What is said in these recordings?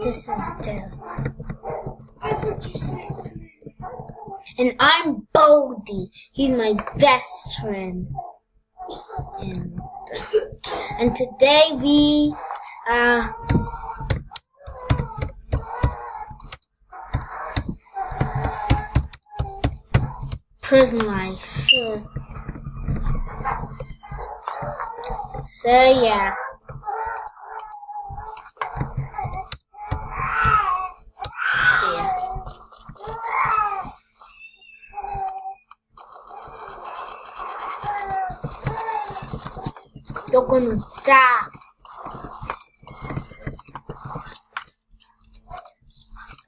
This is the. And I'm Baldi. He's my best friend. And today we prison life. So yeah. You're gonna die.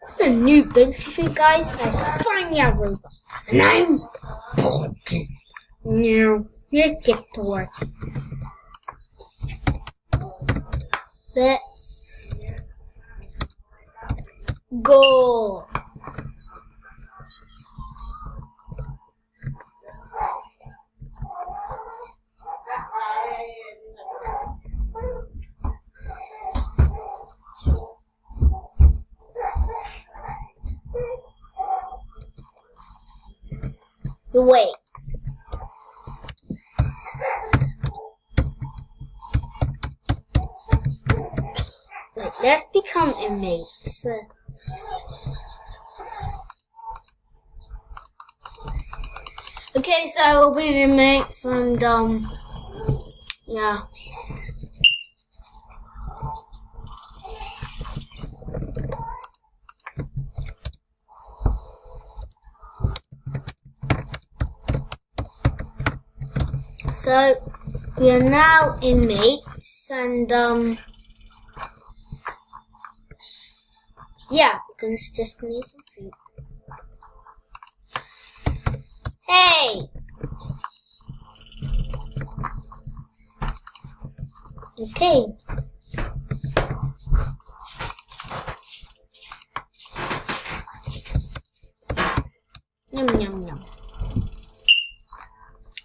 What a noob, don't you think, guys? I finally have robot. And I'm Baldi. Now, let's get to work. Let's go. Wait. Let's become inmates. Okay, so we'll be inmates and yeah. So we are now inmates and yeah, we're just gonna eat some food. Hey! Okay. Yum yum yum.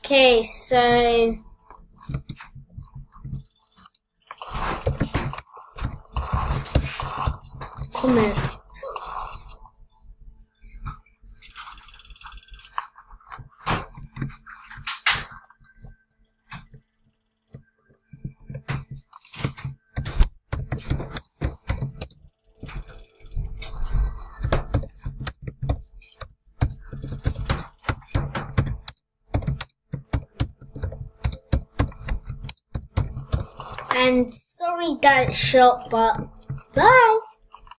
Okay, so comment. And sorry that shot, but bye.